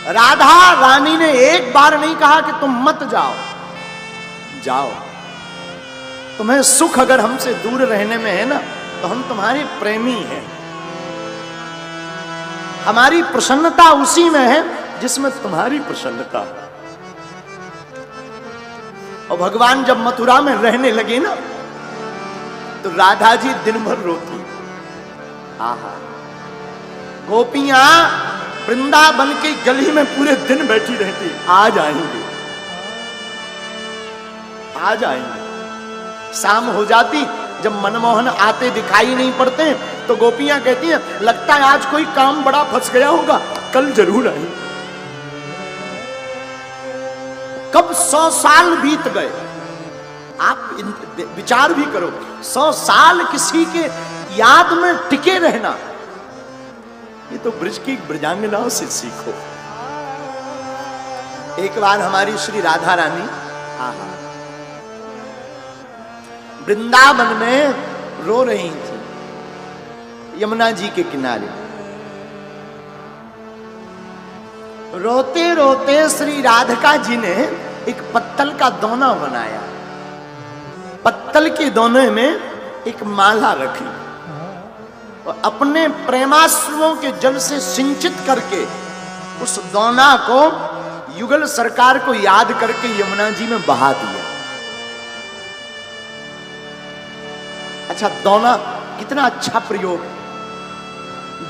राधा रानी ने एक बार नहीं कहा कि तुम मत जाओ, जाओ। तुम्हें सुख अगर हमसे दूर रहने में है ना, तो हम तुम्हारे प्रेमी हैं। हमारी प्रसन्नता उसी में है जिसमें तुम्हारी प्रसन्नता है। और भगवान जब मथुरा में रहने लगे ना, तो राधा जी दिन भर रोती। आहा, गोपियां वृंदावन की गली में पूरे दिन बैठी रहती, आ जाएंगे आ जाएंगे। शाम हो जाती, जब मनमोहन आते दिखाई नहीं पड़ते, तो गोपियां कहती हैं लगता है आज कोई काम बड़ा फंस गया होगा, कल जरूर आएंगे। कब 100 साल बीत गए, आप विचार भी करो। 100 साल किसी के याद में टिके रहना, ये तो ब्रज की ब्रजांगनाओं से सीखो। एक बार हमारी श्री राधा रानी वृंदावन में रो रही थी, यमुना जी के किनारे। रोते रोते श्री राधिका जी ने एक पत्तल का दोना बनाया। पत्तल के दोने में एक माला रखी और अपने प्रेमाश्रुओं के जल से सिंचित करके उस दोना को युगल सरकार को याद करके यमुना जी में बहा दिया। अच्छा, दोना कितना अच्छा प्रयोग।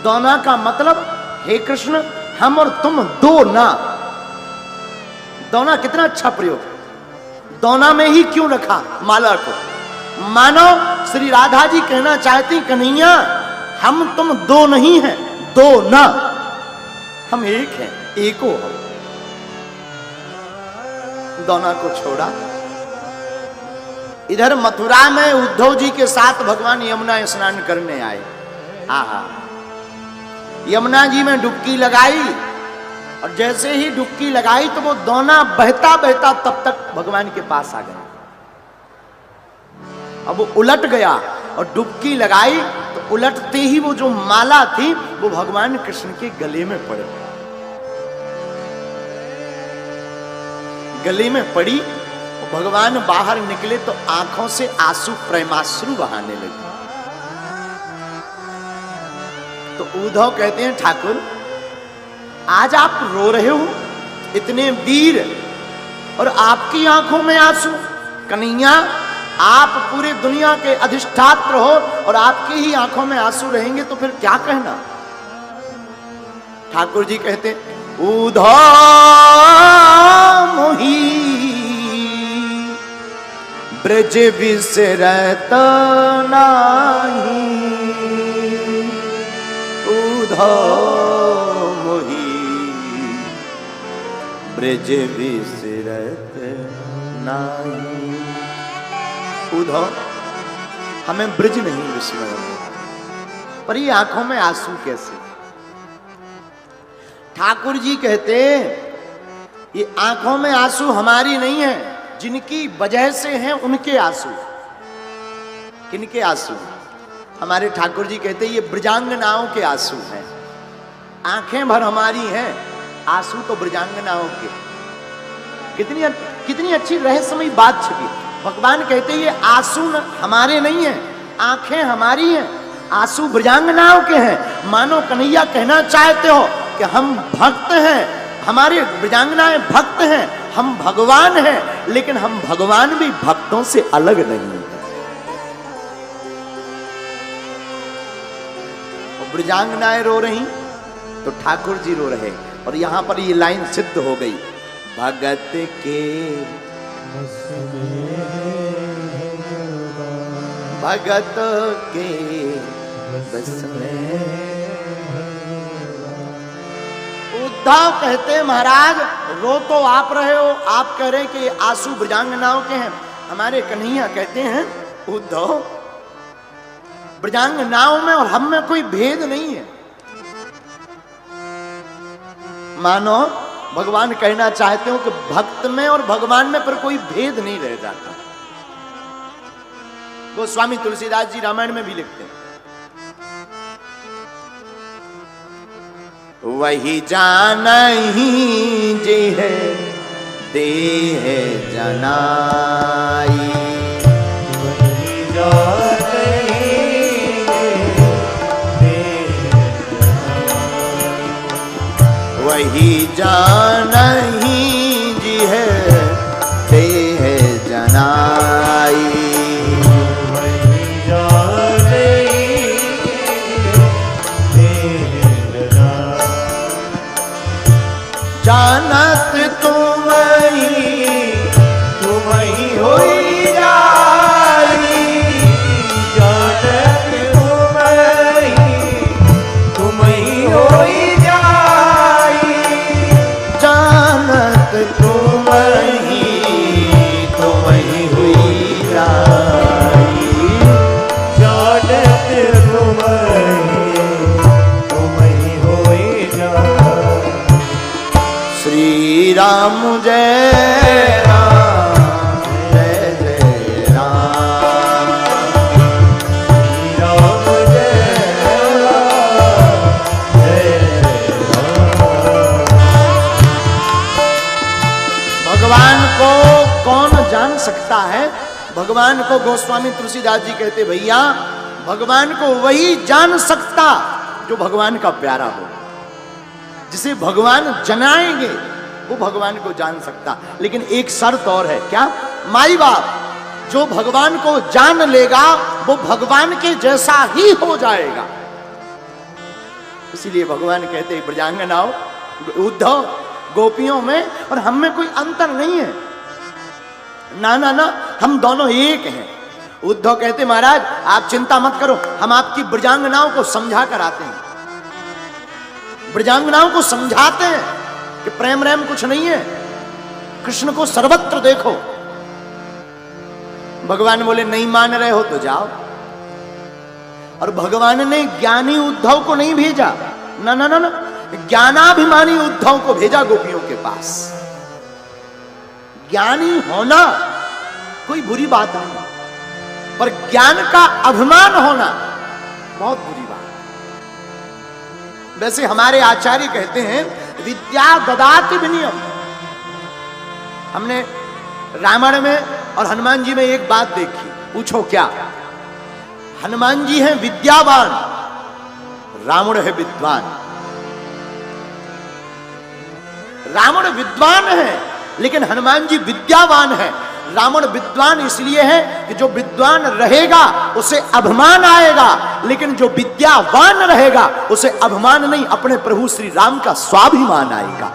दोना का मतलब हे कृष्ण हम और तुम दो ना। दोना कितना अच्छा प्रयोग। दोना में ही क्यों रखा माला को? मानो श्री राधा जी कहना चाहती कन्हैया हम तुम दो नहीं हैं, दो ना, हम एक हैं, एको हम। दोना को छोड़ा। इधर मथुरा में उद्धव जी के साथ भगवान यमुना स्नान करने आए। आहा, यमुना जी में डुबकी लगाई और जैसे ही डुबकी लगाई तो वो दोना बहता बहता तब तक भगवान के पास आ गया। अब वो उलट गया और डुबकी लगाई तो उलटते ही वो जो माला थी वो भगवान कृष्ण के गले में पड़ गई। गले में पड़ी, भगवान बाहर निकले तो आंखों से आंसू प्रेमाश्रु बहाने लगे। तो उद्धव कहते हैं ठाकुर आज आप रो रहे हो, इतने वीर, और आपकी आंखों में आंसू। कन्हैया आप पूरी दुनिया के अधिष्ठात्र हो और आपकी ही आंखों में आंसू रहेंगे तो फिर क्या कहना। ठाकुर जी कहते उद्धव मोही ब्रज विसरत नाही, उद्धव मोही ब्रज विसरत नाही। उद्धव हमें ब्रज नहीं विस्मरण, पर ये आंखों में आंसू कैसे? ठाकुर जी कहते ये आंखों में आंसू हमारी नहीं है, जिनकी वजह से हैं उनके आंसू। किनके आंसू? हमारे ठाकुर जी कहते ये ब्रजांगनाओं के आंसू हैं। आंखें भर हमारी हैं, आंसू तो ब्रजांगनाओं के। कितनी अच्छी रहस्यमयी बात छिपी। भगवान कहते ये आंसू हमारे नहीं हैं, आंखें हमारी हैं, आंसू ब्रजांगनाओं के हैं। मानो कन्हैया कहना चाहते हो कि हम भक्त हैं, हमारे ब्रजांगनाएं भक्त हैं, हम भगवान हैं, लेकिन हम भगवान भी भक्तों से अलग नहीं हैं। ब्रजांगनाएं रो रही तो ठाकुर जी रो रहे। और यहां पर ये लाइन सिद्ध हो गई, भगत के भगत के बस में। उद्धव कहते महाराज रो तो आप रहे हो, आप कह रहे हैं कि आंसू ब्रजांगनाओं के हैं। हमारे कन्हैया कहते हैं उद्धव ब्रजांगनाओं में और हम में कोई भेद नहीं है। मानो भगवान कहना चाहते हो कि भक्त में और भगवान में पर कोई भेद नहीं रह जाता। गोस्वामी तुलसीदास जी रामायण में भी लिखते हैं, वही जानहि जिह देह जनाई। वही जानहि वही जानहि जिह देह जनाई। वही जानहि देह जनाई। जानत तुमहि होई जाई। जानत तुमहि होई जाई। जानत तुमहि हुई जाई। जानत तुमहि होई जाई। श्री राम जय राम जय जय राम। श्री राम जय राम जय राम। भगवान को कौन जान सकता है? भगवान को गोस्वामी तुलसीदास जी कहते, भैया भगवान को वही जान सकता जो भगवान का प्यारा हो। जिसे भगवान जनाएंगे वो भगवान को जान सकता। लेकिन एक शर्त और है, क्या? माई बाप जो भगवान को जान लेगा वो भगवान के जैसा ही हो जाएगा। इसीलिए भगवान कहते हैं, ब्रजांगनाओं, उद्धव, गोपियों में और हम में कोई अंतर नहीं है। ना ना ना, हम दोनों एक हैं। उद्धव कहते, महाराज आप चिंता मत करो, हम आपकी ब्रजांगनाओं को समझा कर आते हैं। ब्रजांगनाओं को समझाते हैं कि प्रेम रैम कुछ नहीं है, कृष्ण को सर्वत्र देखो। भगवान बोले, नहीं मान रहे हो तो जाओ। और भगवान ने ज्ञानी उद्धव को नहीं भेजा, ना ना ना ना, ज्ञानाभिमानी उद्धव को भेजा गोपियों के पास। ज्ञानी होना कोई बुरी बात नहीं, पर ज्ञान का अभिमान होना बहुत बुरी बात। वैसे हमारे आचार्य कहते हैं, विद्या ददाति विनयम। हमने रामायण में और हनुमान जी में एक बात देखी, पूछो क्या? हनुमान जी हैं विद्यावान, रावण है विद्वान। रावण विद्वान है लेकिन हनुमान जी विद्यावान है। रावण विद्वान इसलिए है कि जो विद्वान रहेगा उसे अभिमान आएगा, लेकिन जो विद्यावान रहेगा उसे अभिमान नहीं, अपने प्रभु श्री राम का स्वाभिमान आएगा,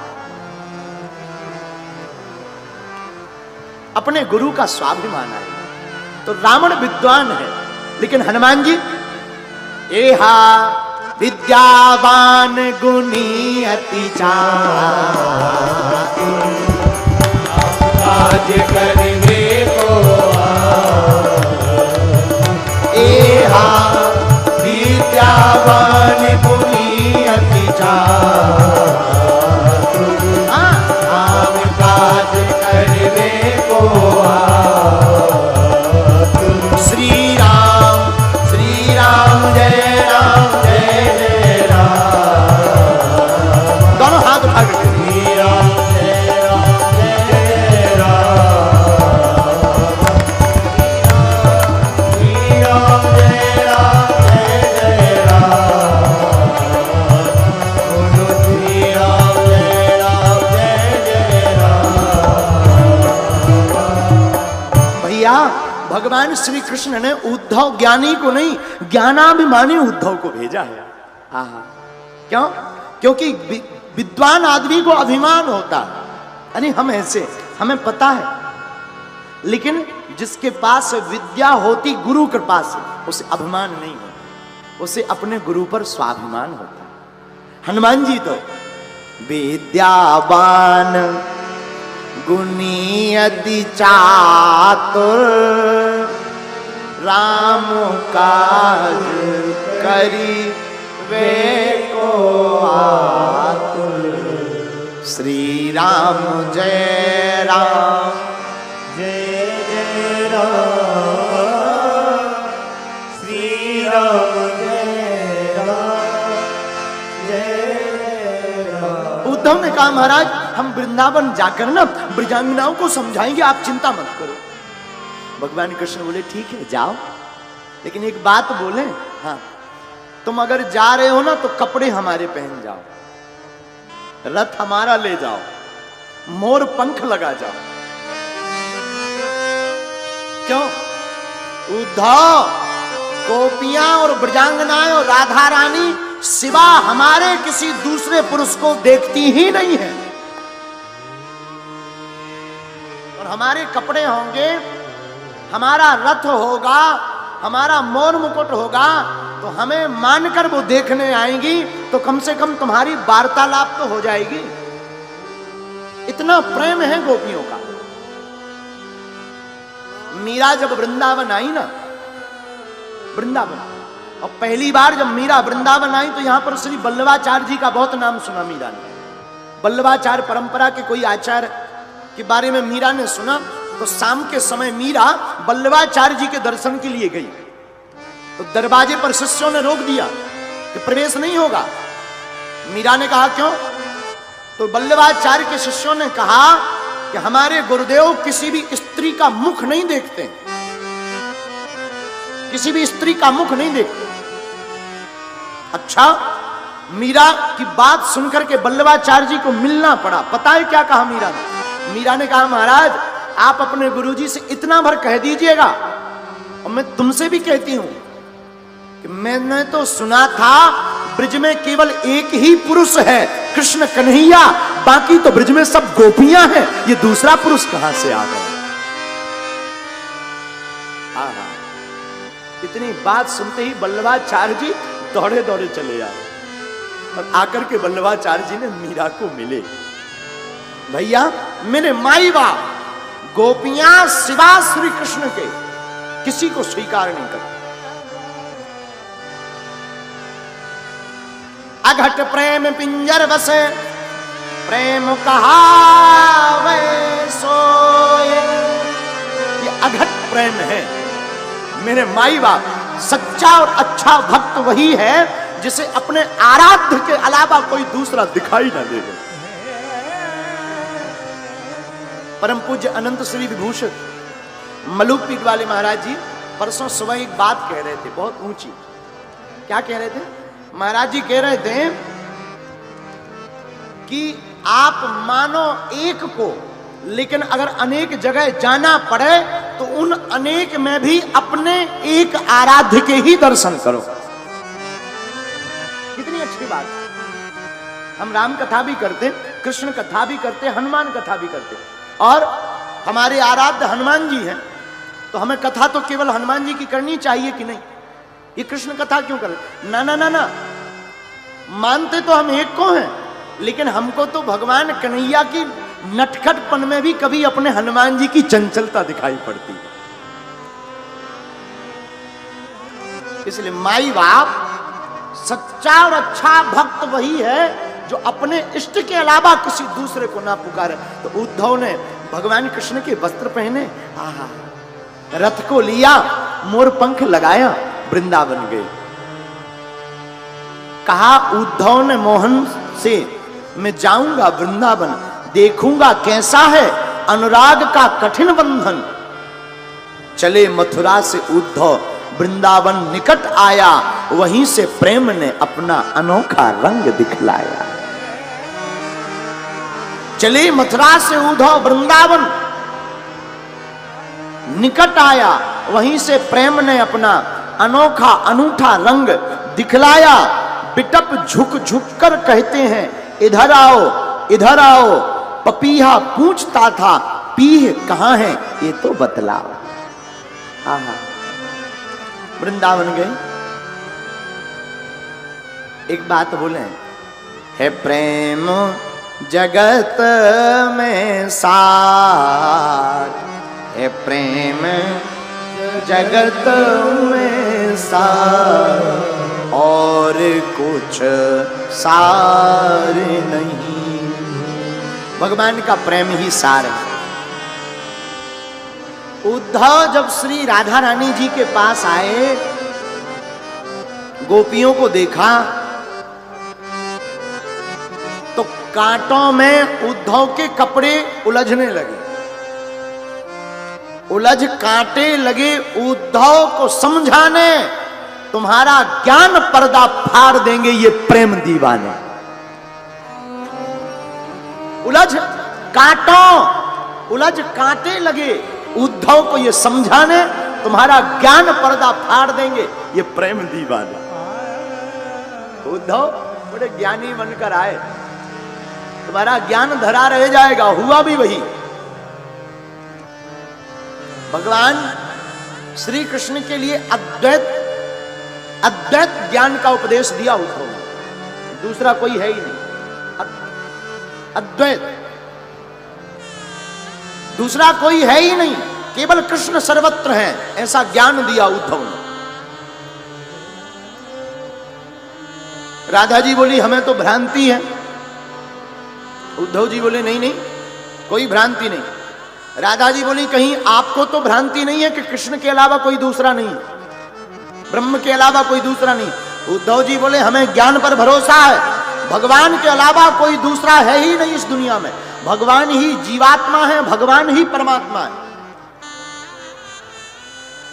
अपने गुरु का स्वाभिमान आएगा। तो रावण विद्वान है लेकिन हनुमान जी एहा विद्यावान गुणी अति चातुर। आज करने को एहा विद्यावान गुणी अति चातुर। काम काज करने को श्री राम जय राम जय जय राम। दोनों हाथ उठा के श्री राम जय राम जय जय राम। श्री राम जय राम जय जय राम। बोलो श्री राम जय राम जय जय राम। भैया भगवान श्री कृष्ण ने उद्धव ज्ञानी को नहीं, ज्ञानाभिमानी उद्धव को भेजा है। हाँ, क्यों? क्योंकि विद्वान आदमी को अभिमान होता है, यानी हम ऐसे, हमें पता है, लेकिन जिसके पास विद्या होती गुरु कृपा से उसे अभिमान नहीं होता, उसे अपने गुरु पर स्वाभिमान होता। हनुमान जी तो विद्यावान गुणी अति चातुर। राम काज करी वे को आतुर। श्री राम जय राम जय जय राम। श्री राम जय राम जय उद्धव ने कहा महाराज हम वृंदावन जाकर ना ब्रजांगनाओं को समझाएंगे, आप चिंता मत करो। भगवान कृष्ण बोले ठीक है जाओ, लेकिन एक बात बोले, हाँ तुम अगर जा रहे हो ना तो कपड़े हमारे पहन जाओ, रथ हमारा ले जाओ, मोर पंख लगा जाओ। क्यों? उद्धव गोपियां और ब्रजांगनाएं और राधा रानी सिवा हमारे किसी दूसरे पुरुष को देखती ही नहीं है, और हमारे कपड़े होंगे, हमारा रथ होगा, हमारा मोर मुकुट होगा, तो हमें मानकर वो देखने आएंगी, तो कम से कम तुम्हारी वार्तालाप तो हो जाएगी। इतना प्रेम है गोपियों का। मीरा जब वृंदावन आई ना, वृंदावन, और पहली बार जब मीरा वृंदावन आई तो यहां पर श्री वल्लभाचार्य जी का बहुत नाम सुना मीरा ने। वल्लभाचार्य परंपरा के कोई आचार्य के बारे में मीरा ने सुना, तो शाम के समय मीरा वल्लभाचार्य जी के दर्शन के लिए गई, तो दरवाजे पर शिष्यों ने रोक दिया कि प्रवेश नहीं होगा। मीरा ने कहा क्यों? तो वल्लभाचार्य के शिष्यों ने कहा कि हमारे गुरुदेव किसी भी स्त्री का मुख नहीं देखते, किसी भी स्त्री का मुख नहीं देखते। अच्छा, मीरा की बात सुनकर के वल्लभाचार्य जी को मिलना पड़ा। पता है क्या कहा मीरा ने? मीरा ने कहा महाराज आप अपने गुरुजी से इतना भर कह दीजिएगा, और मैं तुमसे भी कहती हूं कि मैंने तो सुना था ब्रिज में केवल एक ही पुरुष है, कृष्ण कन्हैया, बाकी तो ब्रिज में सब गोपियां हैं, ये दूसरा पुरुष कहां से आ गया? इतनी बात सुनते ही वल्लभाचार्य जी दौड़े दौड़े चले आए, और आकर के वल्लभाचार्य जी ने मीरा को मिले। भैया मेरे माई बाप गोपियां सिवा श्री कृष्ण के किसी को स्वीकार नहीं करते। अघट प्रेम पिंजर बसे, प्रेम कहावे सोए, ये अघट प्रेम है। मेरे माई बाप, सच्चा और अच्छा भक्त वही है जिसे अपने आराध्य के अलावा कोई दूसरा दिखाई ना दे। परम पूज्य अनंत श्री विभूषण मलुकपीठ वाले महाराज जी परसों सुबह एक बात कह रहे थे बहुत ऊंची। क्या कह रहे थे? महाराज जी कह रहे थे कि आप मानो एक को, लेकिन अगर अनेक जगह जाना पड़े तो उन अनेक में भी अपने एक आराध्य के ही दर्शन करो। कितनी अच्छी बात। हम राम कथा भी करते, कृष्ण कथा भी करते, हनुमान कथा भी करते, और हमारे आराध्य हनुमान जी हैं, तो हमें कथा तो केवल हनुमान जी की करनी चाहिए कि नहीं? ये कृष्ण कथा क्यों करें? ना ना ना ना, मानते तो हम एक को हैं, लेकिन हमको तो भगवान कन्हैया की नटखटपन में भी कभी अपने हनुमान जी की चंचलता दिखाई पड़ती है। इसलिए माई बाप, सच्चा और अच्छा भक्त वही है जो अपने इष्ट के अलावा किसी दूसरे को ना पुकारे। तो उद्धव ने भगवान कृष्ण के वस्त्र पहने, आहा, रथ को लिया, मोर पंख लगाया, वृंदावन गए। कहा उद्धव ने मोहन से, मैं जाऊंगा वृंदावन, देखूंगा कैसा है अनुराग का कठिन बंधन। चले मथुरा से उद्धव, वृंदावन निकट आया, वहीं से प्रेम ने अपना अनोखा रंग दिखलाया। चले मथुरा से उद्धव, वृंदावन निकट आया, वहीं से प्रेम ने अपना अनोखा अनूठा रंग दिखलाया। बिटप झुक झुक कर कहते हैं, इधर आओ इधर आओ। पपीहा पूछता था, पीह कहां है ये तो बतलाओ। आहा, वृंदावन गए। एक बात बोले, है प्रेम जगत में सार, है प्रेम जगत में सार, और कुछ सार नहीं। भगवान का प्रेम ही सार है। उद्धव जब श्री राधा रानी जी के पास आए, गोपियों को देखा, तो कांटों में उद्धव के कपड़े उलझने लगे, उलझ कांटे लगे उद्धव को समझाने, तुम्हारा ज्ञान पर्दा फाड़ देंगे ये प्रेम दीवाने। उलझ कांटे लगे उद्धव को ये समझाने, तुम्हारा ज्ञान पर्दा फाड़ देंगे ये प्रेम दीवाने। उद्धव बड़े ज्ञानी बनकर आए, तुम्हारा ज्ञान धरा रह जाएगा। हुआ भी वही। भगवान श्री कृष्ण के लिए अद्वैत ज्ञान का उपदेश दिया उद्धव ने, दूसरा कोई है ही नहीं। अद्वैत, दूसरा कोई है ही नहीं, केवल कृष्ण सर्वत्र है, ऐसा ज्ञान दिया उद्धव ने। राधा जी बोली हमें तो भ्रांति है। उद्धव जी बोले नहीं नहीं, कोई भ्रांति नहीं। राधा जी बोली कहीं आपको तो भ्रांति नहीं है कि कृष्ण के अलावा कोई दूसरा नहीं, ब्रह्म के अलावा कोई दूसरा नहीं। उद्धव जी बोले हमें ज्ञान पर भरोसा है, भगवान के अलावा कोई दूसरा है ही नहीं इस दुनिया में, भगवान ही जीवात्मा है, भगवान ही परमात्मा है।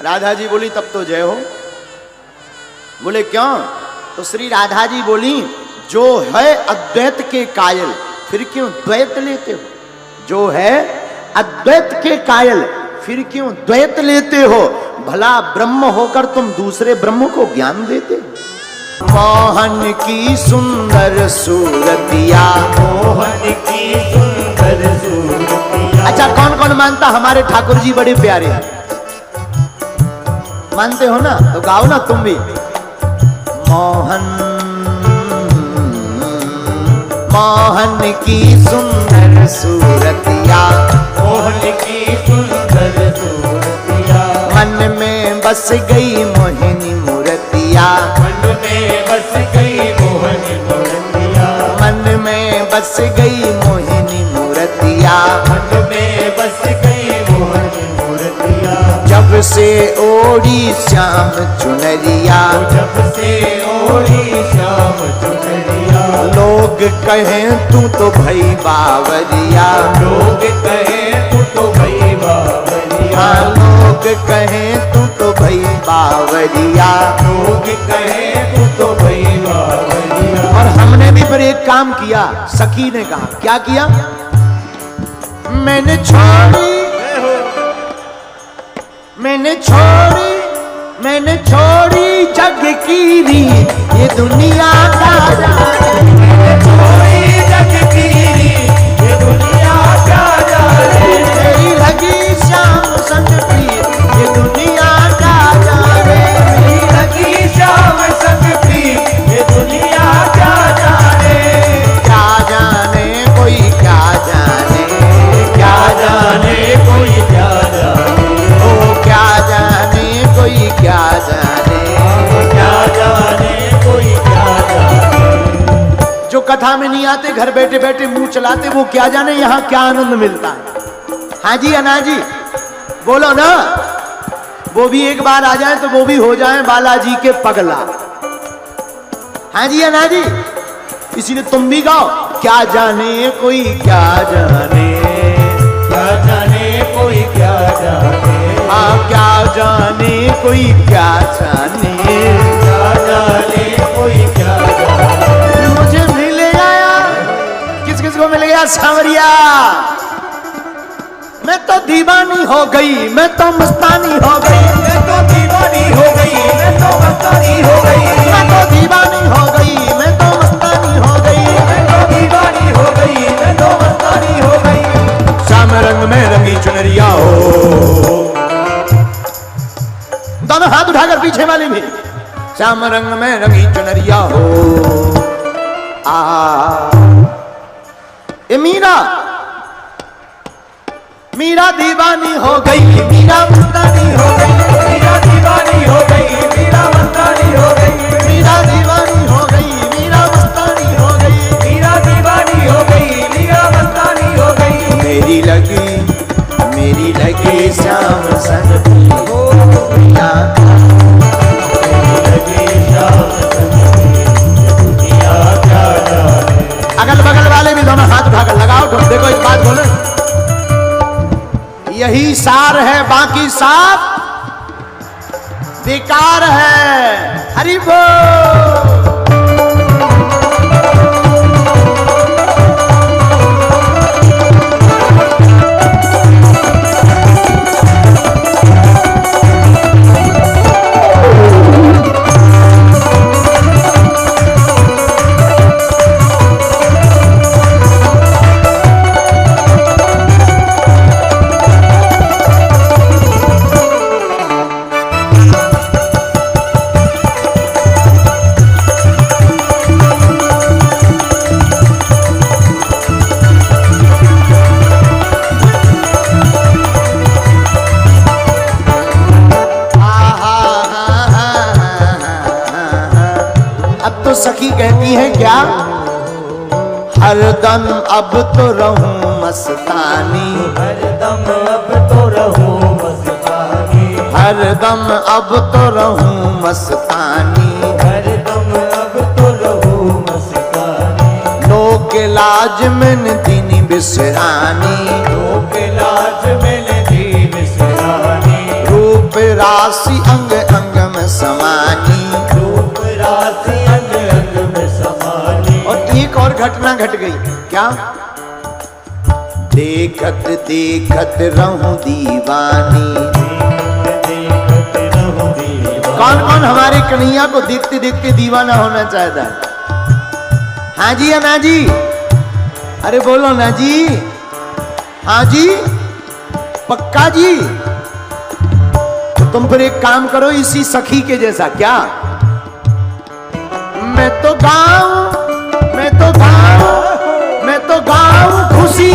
राधा जी बोली तब तो जय हो। बोले क्यों? तो श्री राधा जी बोली जो है अद्वैत के कायल फिर क्यों द्वैत लेते हो? जो है अद्वैत के कायल फिर क्यों द्वैत लेते हो? भला ब्रह्म होकर तुम दूसरे ब्रह्म को ज्ञान देते हो। मोहन की सुंदर सूरतिया, मोहन की सुंदर सूरतिया। अच्छा कौन कौन मानता हमारे ठाकुर जी बड़े प्यारे हैं? मानते हो ना? तो गाओ ना तुम भी। मोहन की सुंदर सूरतिया, मोहन की सुंदर सूरतिया। मन में बस गई मोहिनी मूर्तिया, मन में बस गई मोहनी मूर्तिया। मन में बस गई मोहिनी मूर्तिया। मन में बस गई मोहनी मूर्तिया। जब से ओढ़ी श्याम चुनरिया, जब से ओढ़ी श्याम चुनरिया। लोग कहें तू तो भई बावरिया, लोग कहें तू तो भई बावरिया। हाँ लोग कहें तू तो भई बावरिया। लोग कहें तू तो भई बावरिया। और हमने भी फिर एक काम किया, सखी ने कहा क्या किया? मैंने छोड़ी जग की रीत, ये दुनिया का छोड़ी जग की रीत, ये दुनिया क्या जाने। मेरी लगी श्याम संग प्रीत, ये दुनिया का जाने। मेरी लगी श्याम संग प्रीत, ये दुनिया क्या जाने। क्या जाने कोई क्या जाने, क्या जाने कोई क्या जाने। ओ क्या जाने कोई क्या जाने। क्या जाने कोई क्या जाने। जो कथा में नहीं आते घर बैठे बैठे मुंह चलाते, वो क्या जाने यहाँ क्या आनंद मिलता है। हाँ जी अना जी बोलो ना, वो भी एक बार आ जाए तो वो भी हो जाए बालाजी के पगला। हाँ जी अना जी, इसीलिए तुम भी गाओ क्या जाने कोई क्या जाने। क्या जाने कोई क्या जाने। हाँ क्या जाने कोई क्या जाने। क्या जाने कोई क्या जाने। मुझे मिल गया, किस किस को मिल गया? सांवरिया। मैं तो दीवानी हो गई, मैं तो मस्तानी हो गई। मैं तो दीवानी हो गई, मैं तो मस्तानी हो गई। मैं तो दीवानी हो गई, मैं तो मस्तानी हो गई। मैं तो दीवानी हो गई, मैं तो मस्तानी हो गई। श्याम रंग में रंगी चुनरिया हो, दोनों हाथ उठाकर पीछे वाले भी। श्याम रंग में रंगी चुनरिया हो। ये मीरा दीवानी हो गई, मीरा मस्तानी हो गई। मीरा दीवानी हो गई, मीरा मस्तानी हो गई। मीरा दीवानी हो गई, मीरा मस्तानी हो गई। मीरा दीवानी हो गई, मीरा मस्तानी हो गई। मेरी लगी श्याम संग हो दुनिया। लगी श्याम संग दुनिया क्या जाने। अगल बगल वाले भी दोनों बोलो, एक बात बोलो, यही सार है, बाकी साफ बेकार है। हरि बोल। सखी कहती है क्या, हरदम अब तो रहूं मस्तानी, हरदम अब तो रहूं मस्तानी, हरदम अब तो रहूं मस्तानी, हरदम अब तो रहूं मस्तानी। लोक लाज में दीनी बिसरानी, लोक लाज में दी बिसरानी, रूप राशि अंग अंग में समानी, रूप राशि अंग अंग में समानी। और एक और घटना घट गई, क्या, देखत देखत रहूं दीवानी। देखत रहूं दीवानी। कौन कौन हमारे कन्हैया को देखते देखते दीवाना होना चाहता है? हाँ जी या ना जी? अरे बोलो ना जी। हाँ जी, पक्का जी? तो तुम फिर एक काम करो, इसी सखी के जैसा, क्या, मैं तो गाऊं, मैं तो गाऊं, मैं तो गाऊं खुशी